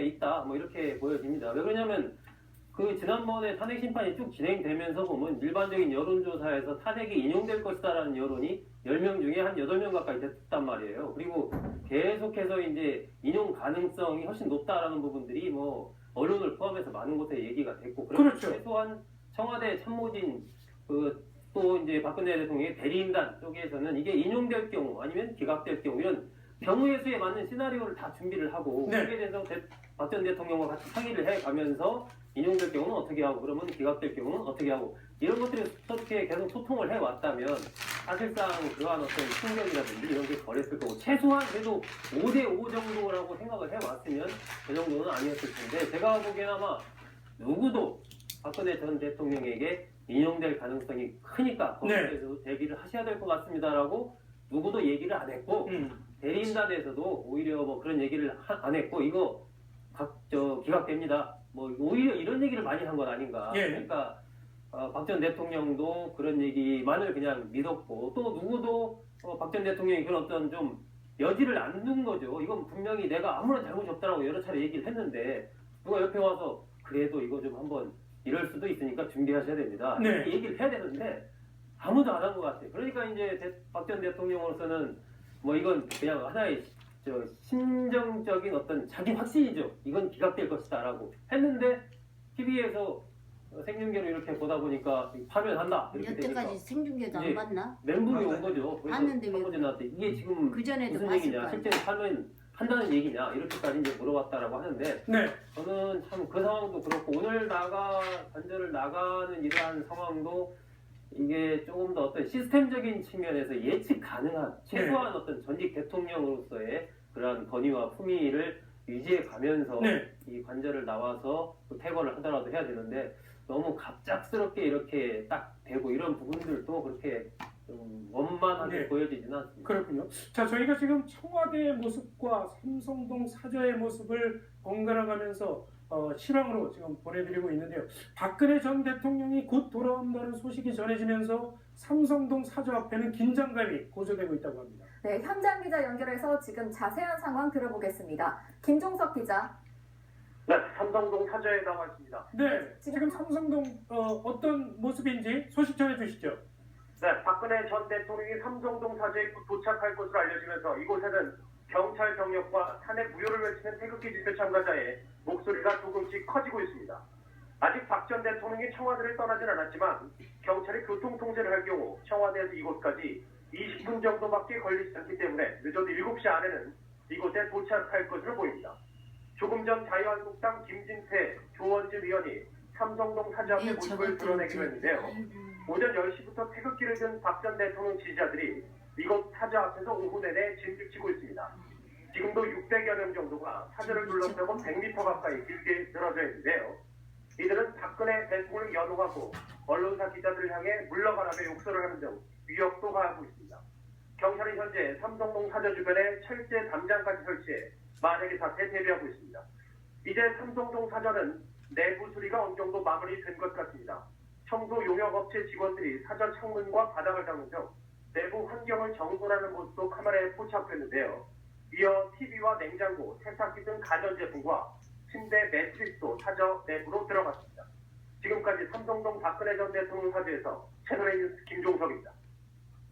있다. 뭐 이렇게 보여집니다. 왜 그러냐면 그 지난번에 탄핵 심판이 쭉 진행되면서 보면 일반적인 여론조사에서 탄핵이 인용될 것이다라는 여론이 10명 중에 한 8명 가까이 됐단 말이에요. 그리고 계속해서 이제 인용 가능성이 훨씬 높다라는 부분들이 뭐 언론을 포함해서 많은 곳에 얘기가 됐고, 그렇죠. 최소한 청와대 참모진 또 이제 박근혜 대통령의 대리인단 쪽에서는 이게 인용될 경우 아니면 기각될 경우 이런 경우의 수에 맞는 시나리오를 다 준비를 하고, 네. 거기에 대해서 박 전 대통령과 같이 상의를 해가면서 인용될 경우는 어떻게 하고, 그러면 기각될 경우는 어떻게 하고, 이런 것들을 어떻게 계속 소통을 해왔다면 사실상 그러한 어떤 충격이라든지 이런 게 덜했을 거고, 최소한 그래도 5대5 정도라고 생각을 해왔으면 그 정도는 아니었을 텐데, 제가 보기엔 아마 누구도 박근혜 전 대통령에게 인용될 가능성이 크니까 거기에서도 대기를 하셔야 될 것 같습니다라고 누구도 얘기를 안 했고, 대리인단에서도 오히려 뭐 그런 얘기를 안 했고, 이거 기각됩니다. 뭐 오히려 이런 얘기를 많이 한 건 아닌가. 예. 그러니까 박 전 대통령도 그런 얘기만을 그냥 믿었고, 또 누구도 박 전 대통령이 그런 어떤 좀 여지를 안 둔 거죠. 이건 분명히 내가 아무런 잘못이 없다라고 여러 차례 얘기를 했는데, 누가 옆에 와서 그래도 이거 좀 한번 이럴 수도 있으니까 준비하셔야 됩니다. 네. 이렇게 얘기를 해야 되는데 아무도 안 한 것 같아요. 그러니까 이제 박 전 대통령으로서는 뭐 이건 그냥 하나의 심정적인 어떤 자기 확신이죠. 이건 기각될 것이다라고 했는데, TV에서 생중계로 이렇게 보다 보니까 파면한다 이렇게 되니까 여태까지 생중계도 안 봤나? 멘붕이 온 거죠. 봤는데 왜 번째 나한테 이게 지금 그 전에도 무슨 봤을 얘기냐, 거 아니야. 실제로 한다는 얘기냐, 이렇게까지 이제 물어봤다라고 하는데, 네. 저는 참 그 상황도 그렇고, 오늘 관절을 나가는 이러한 상황도 이게 조금 더 어떤 시스템적인 측면에서 예측 가능한 최소한 어떤 전직 대통령으로서의 그러한 권위와 품위를 유지해 가면서 이 관절을 나와서 또 퇴거를 하더라도 해야 되는데, 너무 갑작스럽게 이렇게 딱 되고 이런 부분들도 그렇게 좀 원만하게 보여지지는 않습니다. 그렇군요. 자, 저희가 지금 청와대의 모습과 삼성동 사저의 모습을 번갈아 가면서 실황으로 지금 보내드리고 있는데요. 박근혜 전 대통령이 곧 돌아온다는 소식이 전해지면서 삼성동 사저 앞에는 긴장감이 고조되고 있다고 합니다. 네, 현장 기자 연결해서 지금 자세한 상황 들어보겠습니다. 김종석 기자. 네, 삼성동 사저에 나와 있습니다. 네, 지금 삼성동 어떤 모습인지 소식 전해주시죠. 네, 박근혜 전 대통령이 삼성동 사저에 곧 도착할 것으로 알려지면서 이곳에는 경찰 병력과 탄핵 무효를 외치는 태극기 집회 참가자의 목소리가 조금씩 커지고 있습니다. 아직 박 전 대통령이 청와대를 떠나진 않았지만 경찰이 교통 통제를 할 경우 청와대에서 이곳까지 20분 정도밖에 걸리지 않기 때문에 늦어도 7시 안에는 이곳에 도착할 것으로 보입니다. 조금 전 자유한국당 김진태, 조원진 의원이 삼성동 사저 앞에 모습을 드러내기로 했는데요. 오전 10시부터 태극기를 든 박 전 대통령 지지자들이 이곳 사저 앞에서 오후 내내 진죽치고 있습니다. 지금도 600여 명 정도가 사저를 둘러싸고 100m 가까이 길게 늘어져 있는데요. 이들은 박근혜 대통령을 연호하고 언론사 기자들을 향해 물러가라며 욕설을 하는 등 위협도 가하고 있습니다. 경찰은 현재 삼성동 사저 주변에 철제 담장까지 설치해 만약의 사태에 대비하고 있습니다. 이제 삼성동 사저는 내부 수리가 어느 정도 마무리된 것 같습니다. 청소 용역업체 직원들이 사저 창문과 바닥을 닦는 등 내부 환경을 정돈하는 모습도 카메라에 포착됐는데요. 이어 TV와 냉장고, 세탁기 등 가전제품과 침대, 매트리스도 사저 내부로 들어갔습니다. 지금까지 삼성동 박근혜 전 대통령 사저에서 채널A 뉴스 김종석입니다.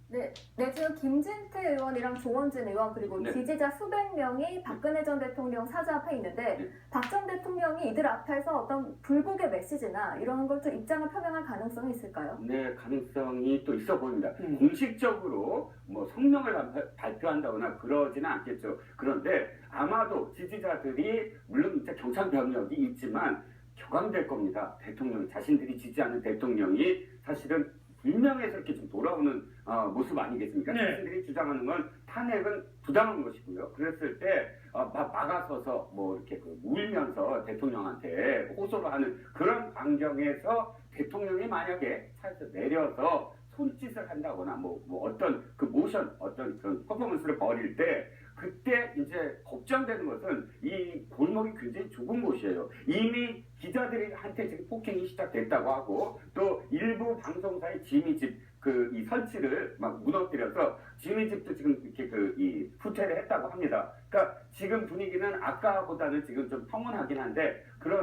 네, 지금 김진태 의원이랑 조원진 의원 그리고 지지자 수백 명이 박근혜 전 대통령 사저 앞에 있는데, 박 전 대통령이 이들 앞에서 어떤 불복의 메시지나 이런 걸 좀 입장을 표명할 가능성이 있을까요? 네, 가능성이 또 있어 보입니다. 공식적으로 뭐 성명을 발표한다거나 그러지는 않겠죠. 그런데 아마도 지지자들이 물론 이제 경찰 병력이 있지만 격앙될 겁니다. 대통령, 자신들이 지지하는 대통령이 사실은 일명에서 이렇게 좀 돌아오는 모습 아니겠습니까? 자신들이 주장하는 건 탄핵은 부당한 것이고요. 그랬을 때 막아서서 뭐 이렇게 울면서 대통령한테 호소를 하는 그런 광경에서 대통령이 만약에 차에서 내려서 손짓을 한다거나 뭐 어떤 그 모션, 어떤 그런 퍼포먼스를 벌일 때, 그때 이제 걱정되는 것은 이 골목이 굉장히 좁은 곳이에요. 이미 기자들한테 지금 폭행이 시작됐다고 하고, 또 일부 방송사의 지미집 이 설치를 막 무너뜨려서 지미집도 지금 이렇게 이 후퇴를 했다고 합니다. 그러니까 지금 분위기는 아까보다는 지금 좀 평온하긴 한데 그러나